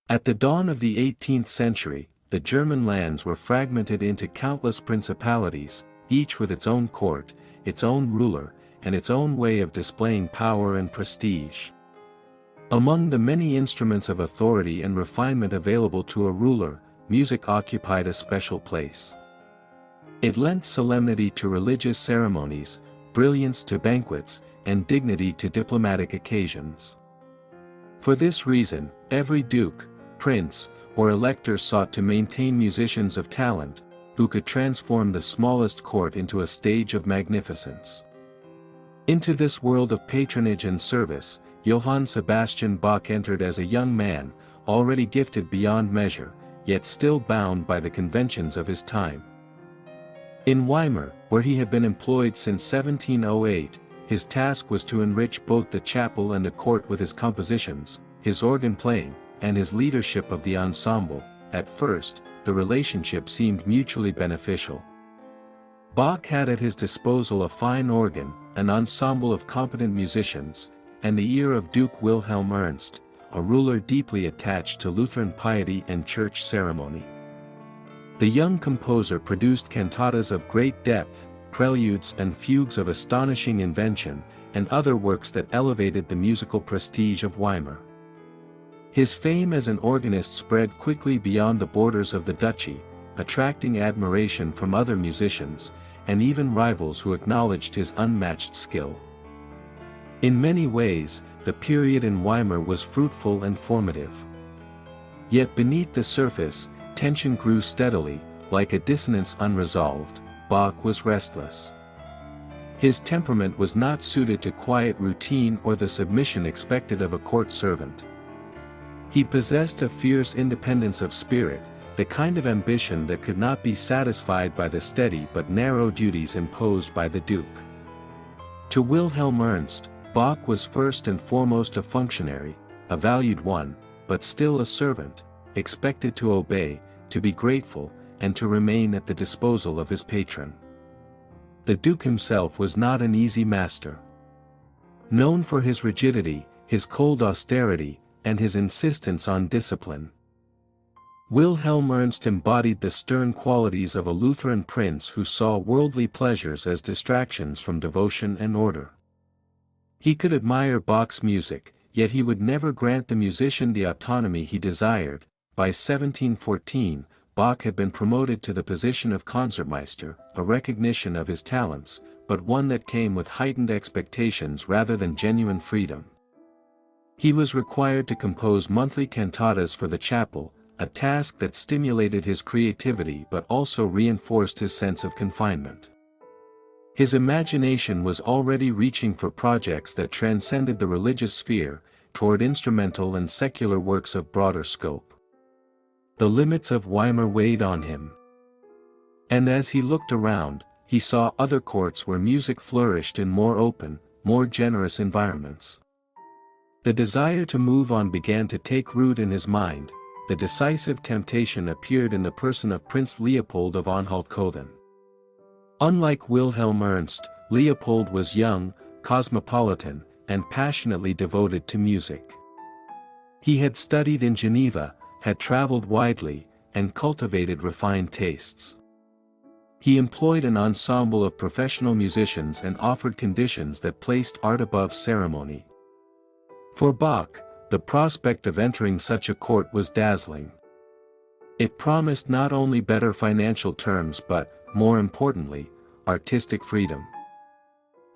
At the dawn of the 18th century, the German lands were fragmented into countless principalities, each with its own court, its own ruler, and its own way of displaying power and prestige. Among the many instruments of authority and refinement available to a ruler, music occupied a special place. It lent solemnity to religious ceremonies, brilliance to banquets, and dignity to diplomatic occasions. For this reason, every duke, prince, or elector sought to maintain musicians of talent, who could transform the smallest court into a stage of magnificence. Into this world of patronage and service, Johann Sebastian Bach entered as a young man, already gifted beyond measure, yet still bound by the conventions of his time. In Weimar, where he had been employed since 1708, his task was to enrich both the chapel and the court with his compositions, his organ playing, and his leadership of the ensemble. At first, the relationship seemed mutually beneficial. Bach had at his disposal a fine organ, an ensemble of competent musicians, and the ear of Duke Wilhelm Ernst, a ruler deeply attached to Lutheran piety and church ceremony. The young composer produced cantatas of great depth, preludes and fugues of astonishing invention, and other works that elevated the musical prestige of Weimar. His fame as an organist spread quickly beyond the borders of the duchy, attracting admiration from other musicians, and even rivals who acknowledged his unmatched skill. In many ways, the period in Weimar was fruitful and formative. Yet beneath the surface, tension grew steadily, like a dissonance unresolved. Bach was restless. His temperament was not suited to quiet routine or the submission expected of a court servant. He possessed a fierce independence of spirit, the kind of ambition that could not be satisfied by the steady but narrow duties imposed by the duke. To Wilhelm Ernst, Bach was first and foremost a functionary, a valued one, but still a servant, expected to obey, to be grateful, and to remain at the disposal of his patron. The duke himself was not an easy master. Known for his rigidity, his cold austerity, and his insistence on discipline, Wilhelm Ernst embodied the stern qualities of a Lutheran prince who saw worldly pleasures as distractions from devotion and order. He could admire Bach's music, yet he would never grant the musician the autonomy he desired. By 1714, Bach had been promoted to the position of concertmeister, a recognition of his talents, but one that came with heightened expectations rather than genuine freedom. He was required to compose monthly cantatas for the chapel, a task that stimulated his creativity but also reinforced his sense of confinement. His imagination was already reaching for projects that transcended the religious sphere, toward instrumental and secular works of broader scope. The limits of Weimar weighed on him. And as he looked around, he saw other courts where music flourished in more open, more generous environments. The desire to move on began to take root in his mind. The decisive temptation appeared in the person of Prince Leopold of Anhalt-Köthen. Unlike Wilhelm Ernst, Leopold was young, cosmopolitan, and passionately devoted to music. He had studied in Geneva, had traveled widely, and cultivated refined tastes. He employed an ensemble of professional musicians and offered conditions that placed art above ceremony. For Bach, the prospect of entering such a court was dazzling. It promised not only better financial terms but, more importantly, artistic freedom.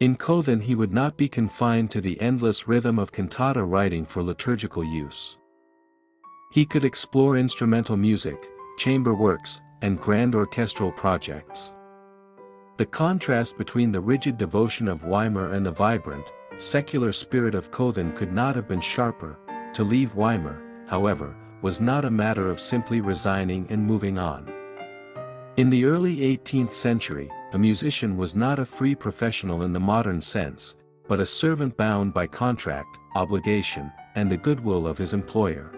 In Köthen he would not be confined to the endless rhythm of cantata writing for liturgical use. He could explore instrumental music, chamber works, and grand orchestral projects. The contrast between the rigid devotion of Weimar and the vibrant, secular spirit of Köthen could not have been sharper. To leave Weimar, however, was not a matter of simply resigning and moving on. In the early 18th century, a musician was not a free professional in the modern sense, but a servant bound by contract, obligation, and the goodwill of his employer.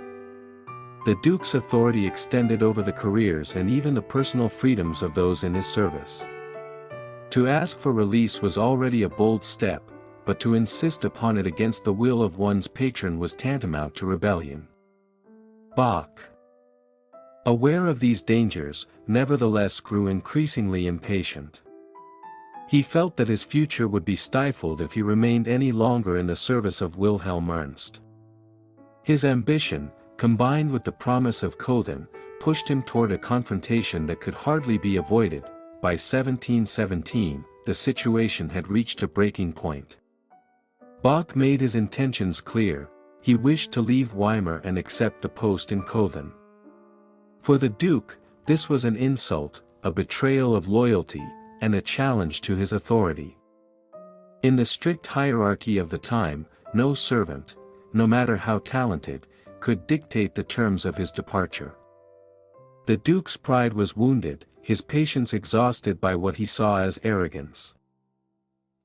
The Duke's authority extended over the careers and even the personal freedoms of those in his service. To ask for release was already a bold step, but to insist upon it against the will of one's patron was tantamount to rebellion. Bach, aware of these dangers, nevertheless grew increasingly impatient. He felt that his future would be stifled if he remained any longer in the service of Wilhelm Ernst. His ambition, combined with the promise of Cöthen, pushed him toward a confrontation that could hardly be avoided. By 1717, the situation had reached a breaking point. Bach made his intentions clear: he wished to leave Weimar and accept the post in Cöthen. For the Duke, this was an insult, a betrayal of loyalty, and a challenge to his authority. In the strict hierarchy of the time, no servant, no matter how talented, could dictate the terms of his departure. The Duke's pride was wounded, his patience exhausted by what he saw as arrogance.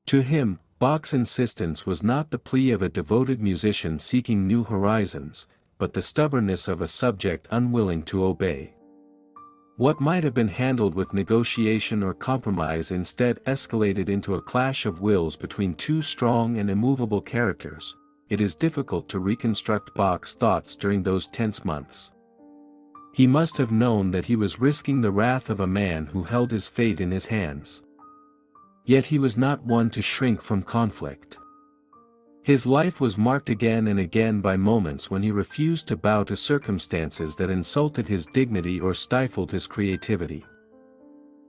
To him, Bach's insistence was not the plea of a devoted musician seeking new horizons, but the stubbornness of a subject unwilling to obey. What might have been handled with negotiation or compromise instead escalated into a clash of wills between two strong and immovable characters. It is difficult to reconstruct Bach's thoughts during those tense months. He must have known that he was risking the wrath of a man who held his fate in his hands. Yet he was not one to shrink from conflict. His life was marked again and again by moments when he refused to bow to circumstances that insulted his dignity or stifled his creativity.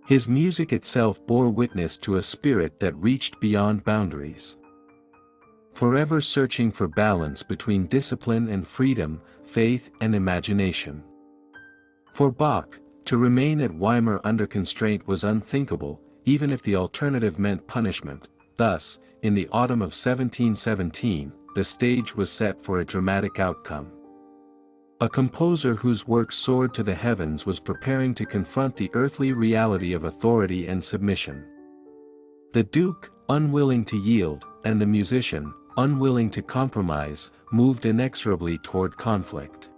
His music itself bore witness to a spirit that reached beyond boundaries. Forever searching for balance between discipline and freedom, faith and imagination. For Bach, to remain at Weimar under constraint was unthinkable, even if the alternative meant punishment. Thus, in the autumn of 1717, the stage was set for a dramatic outcome. A composer whose work soared to the heavens was preparing to confront the earthly reality of authority and submission. The Duke, unwilling to yield, and the musician, unwilling to compromise, moved inexorably toward conflict.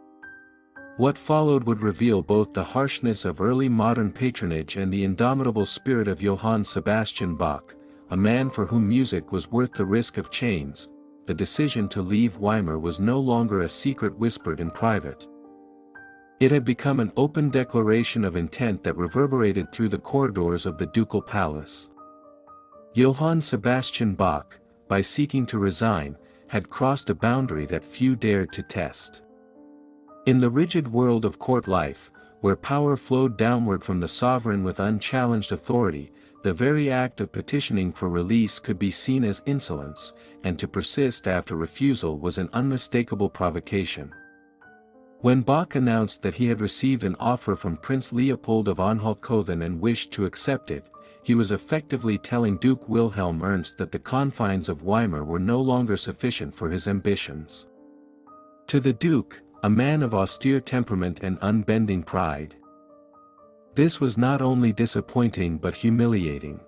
What followed would reveal both the harshness of early modern patronage and the indomitable spirit of Johann Sebastian Bach, a man for whom music was worth the risk of chains. The decision to leave Weimar was no longer a secret whispered in private. It had become an open declaration of intent that reverberated through the corridors of the ducal palace. Johann Sebastian Bach, by seeking to resign, had crossed a boundary that few dared to test. In the rigid world of court life, where power flowed downward from the sovereign with unchallenged authority, the very act of petitioning for release could be seen as insolence, and to persist after refusal was an unmistakable provocation. When Bach announced that he had received an offer from Prince Leopold of Anhalt-Cöthen and wished to accept it, he was effectively telling Duke Wilhelm Ernst that the confines of Weimar were no longer sufficient for his ambitions. To the Duke, a man of austere temperament and unbending pride, this was not only disappointing but humiliating.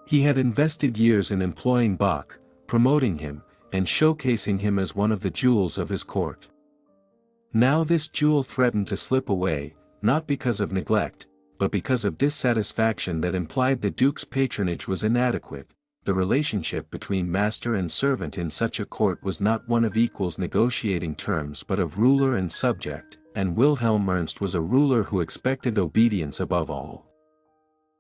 He had invested years in employing Bach, promoting him, and showcasing him as one of the jewels of his court. Now this jewel threatened to slip away, not because of neglect, but because of dissatisfaction that implied the Duke's patronage was inadequate. The relationship between master and servant in such a court was not one of equals negotiating terms but of ruler and subject, and Wilhelm Ernst was a ruler who expected obedience above all.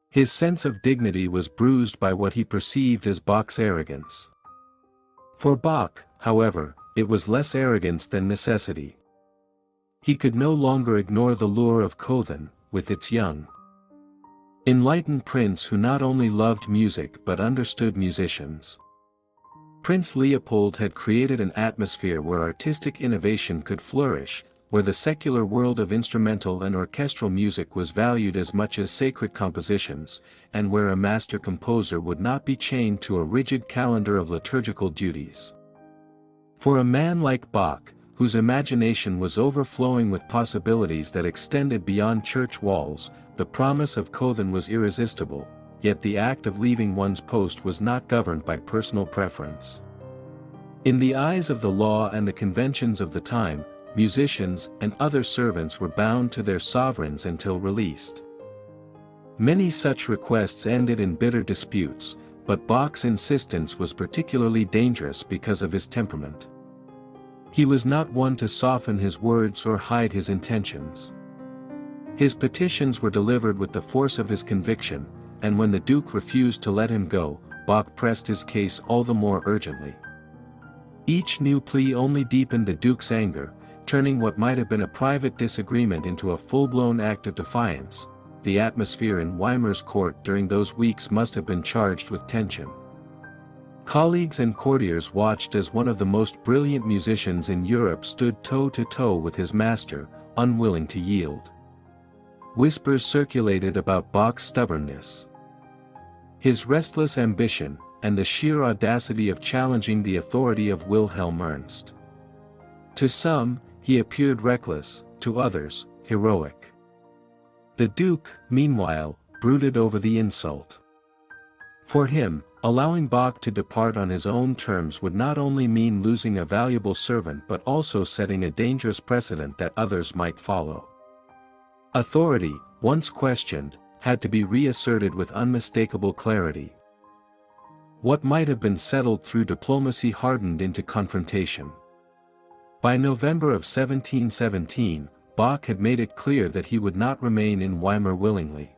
His sense of dignity was bruised by what he perceived as Bach's arrogance. For Bach, however, it was less arrogance than necessity. He could no longer ignore the lure of Cöthen, with its young, enlightened prince who not only loved music but understood musicians. Prince Leopold had created an atmosphere where artistic innovation could flourish, where the secular world of instrumental and orchestral music was valued as much as sacred compositions, and where a master composer would not be chained to a rigid calendar of liturgical duties. For a man like Bach, whose imagination was overflowing with possibilities that extended beyond church walls, the promise of Cöthen was irresistible, yet the act of leaving one's post was not governed by personal preference. In the eyes of the law and the conventions of the time, musicians and other servants were bound to their sovereigns until released. Many such requests ended in bitter disputes, but Bach's insistence was particularly dangerous because of his temperament. He was not one to soften his words or hide his intentions. His petitions were delivered with the force of his conviction, and when the Duke refused to let him go, Bach pressed his case all the more urgently. Each new plea only deepened the Duke's anger, turning what might have been a private disagreement into a full-blown act of defiance. The atmosphere in Weimar's court during those weeks must have been charged with tension. Colleagues and courtiers watched as one of the most brilliant musicians in Europe stood toe-to-toe with his master, unwilling to yield. Whispers circulated about Bach's stubbornness, his restless ambition, and the sheer audacity of challenging the authority of Wilhelm Ernst. To some, he appeared reckless, to others, heroic. The Duke, meanwhile, brooded over the insult. For him, allowing Bach to depart on his own terms would not only mean losing a valuable servant but also setting a dangerous precedent that others might follow. Authority, once questioned, had to be reasserted with unmistakable clarity. What might have been settled through diplomacy hardened into confrontation. By November of 1717, Bach had made it clear that he would not remain in Weimar willingly.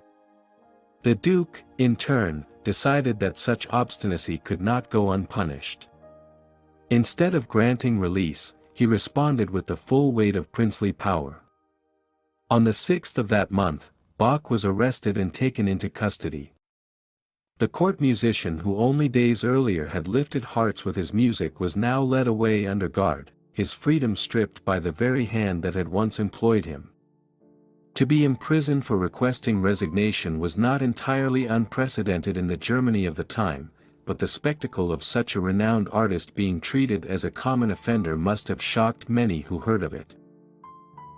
The Duke, in turn, decided that such obstinacy could not go unpunished. Instead of granting release, he responded with the full weight of princely power. On the 6th of that month, Bach was arrested and taken into custody. The court musician who only days earlier had lifted hearts with his music was now led away under guard, his freedom stripped by the very hand that had once employed him. To be imprisoned for requesting resignation was not entirely unprecedented in the Germany of the time, but the spectacle of such a renowned artist being treated as a common offender must have shocked many who heard of it.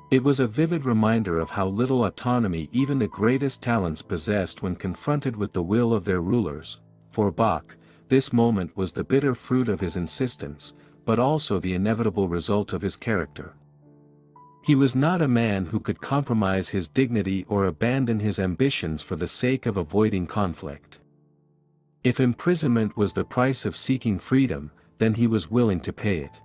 It was a vivid reminder of how little autonomy even the greatest talents possessed when confronted with the will of their rulers. For Bach, this moment was the bitter fruit of his insistence, but also the inevitable result of his character. He was not a man who could compromise his dignity or abandon his ambitions for the sake of avoiding conflict. If imprisonment was the price of seeking freedom, then he was willing to pay it.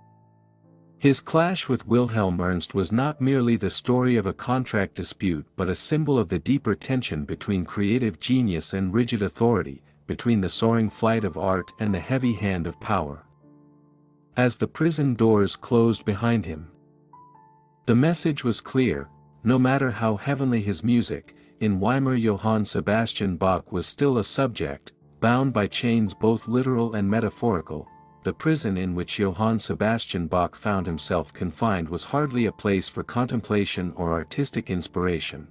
His clash with Wilhelm Ernst was not merely the story of a contract dispute but a symbol of the deeper tension between creative genius and rigid authority, between the soaring flight of art and the heavy hand of power. As the prison doors closed behind him, the message was clear: no matter how heavenly his music, in Weimar Johann Sebastian Bach was still a subject, bound by chains both literal and metaphorical. The prison in which Johann Sebastian Bach found himself confined was hardly a place for contemplation or artistic inspiration.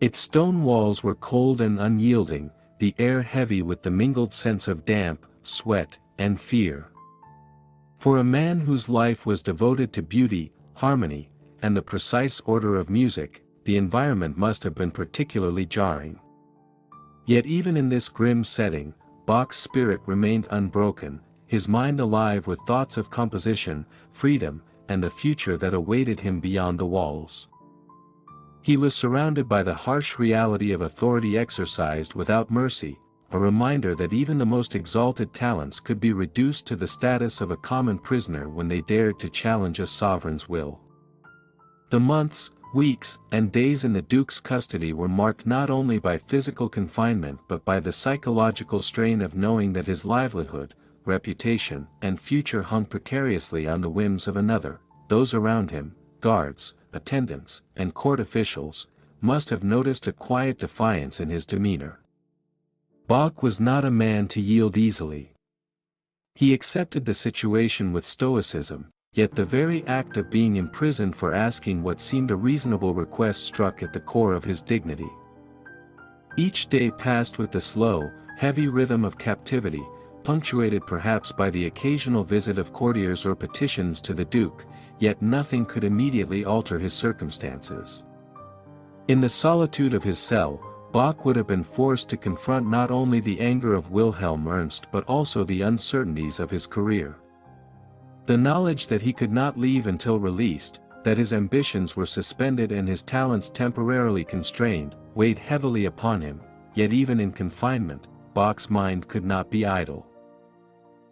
Its stone walls were cold and unyielding, the air heavy with the mingled sense of damp, sweat, and fear. For a man whose life was devoted to beauty, harmony, and the precise order of music, the environment must have been particularly jarring. Yet even in this grim setting, Bach's spirit remained unbroken, his mind alive with thoughts of composition, freedom, and the future that awaited him beyond the walls. He was surrounded by the harsh reality of authority exercised without mercy, a reminder that even the most exalted talents could be reduced to the status of a common prisoner when they dared to challenge a sovereign's will. The months, weeks, and days in the Duke's custody were marked not only by physical confinement but by the psychological strain of knowing that his livelihood, reputation, and future hung precariously on the whims of another. Those around him, guards, attendants, and court officials, must have noticed a quiet defiance in his demeanor. Bach was not a man to yield easily. He accepted the situation with stoicism, yet the very act of being imprisoned for asking what seemed a reasonable request struck at the core of his dignity. Each day passed with the slow, heavy rhythm of captivity, punctuated perhaps by the occasional visit of courtiers or petitions to the Duke, yet nothing could immediately alter his circumstances. In the solitude of his cell, Bach would have been forced to confront not only the anger of Wilhelm Ernst but also the uncertainties of his career. The knowledge that he could not leave until released, that his ambitions were suspended and his talents temporarily constrained, weighed heavily upon him, yet even in confinement, Bach's mind could not be idle.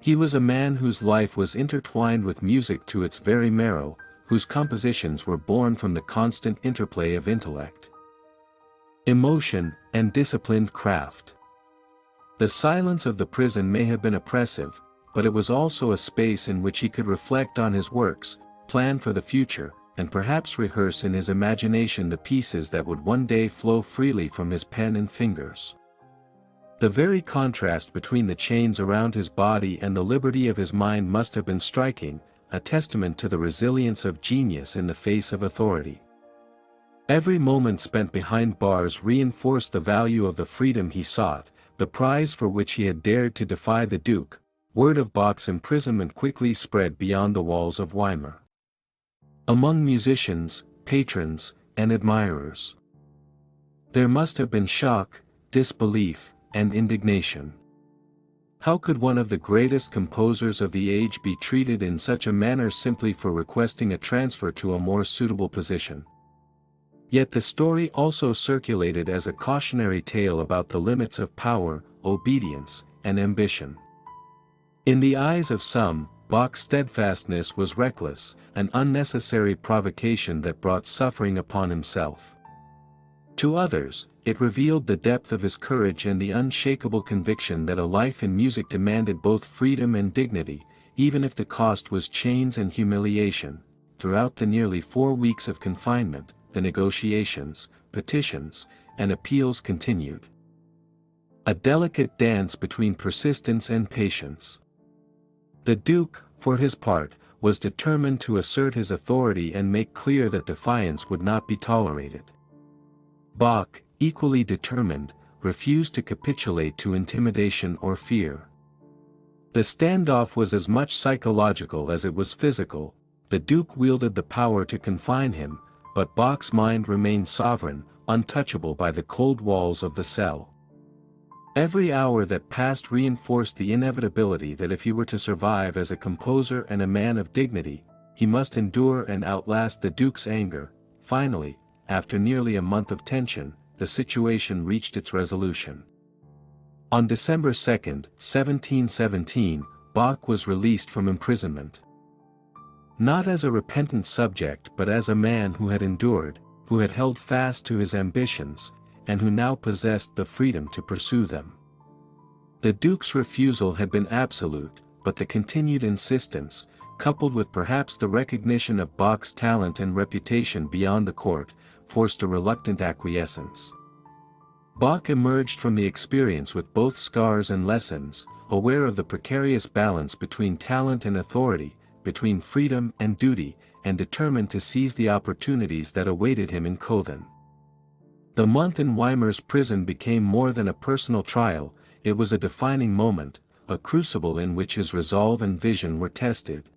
He was a man whose life was intertwined with music to its very marrow, whose compositions were born from the constant interplay of intellect, emotion, and disciplined craft. The silence of the prison may have been oppressive, but it was also a space in which he could reflect on his works, plan for the future, and perhaps rehearse in his imagination the pieces that would one day flow freely from his pen and fingers. The very contrast between the chains around his body and the liberty of his mind must have been striking, a testament to the resilience of genius in the face of authority. Every moment spent behind bars reinforced the value of the freedom he sought, the prize for which he had dared to defy the Duke. Word of Bach's imprisonment quickly spread beyond the walls of Weimar. Among musicians, patrons, and admirers, there must have been shock, disbelief, and indignation. How could one of the greatest composers of the age be treated in such a manner simply for requesting a transfer to a more suitable position? Yet the story also circulated as a cautionary tale about the limits of power, obedience, and ambition. In the eyes of some, Bach's steadfastness was reckless, an unnecessary provocation that brought suffering upon himself. To others, it revealed the depth of his courage and the unshakable conviction that a life in music demanded both freedom and dignity, even if the cost was chains and humiliation. Throughout the nearly 4 weeks of confinement, the negotiations, petitions, and appeals continued. A delicate dance between persistence and patience. The Duke, for his part, was determined to assert his authority and make clear that defiance would not be tolerated. Bach, equally determined, refused to capitulate to intimidation or fear. The standoff was as much psychological as it was physical. The Duke wielded the power to confine him, but Bach's mind remained sovereign, untouchable by the cold walls of the cell. Every hour that passed reinforced the inevitability that if he were to survive as a composer and a man of dignity, he must endure and outlast the Duke's anger. Finally, after nearly a month of tension, the situation reached its resolution. On December 2, 1717, Bach was released from imprisonment. Not as a repentant subject but as a man who had endured, who had held fast to his ambitions, and who now possessed the freedom to pursue them. The Duke's refusal had been absolute, but the continued insistence, coupled with perhaps the recognition of Bach's talent and reputation beyond the court, forced a reluctant acquiescence. Bach emerged from the experience with both scars and lessons, aware of the precarious balance between talent and authority, between freedom and duty, and determined to seize the opportunities that awaited him in Cothen. The month in Weimar's prison became more than a personal trial, it was a defining moment, a crucible in which his resolve and vision were tested,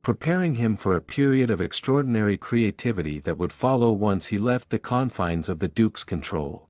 preparing him for a period of extraordinary creativity that would follow once he left the confines of the Duke's control.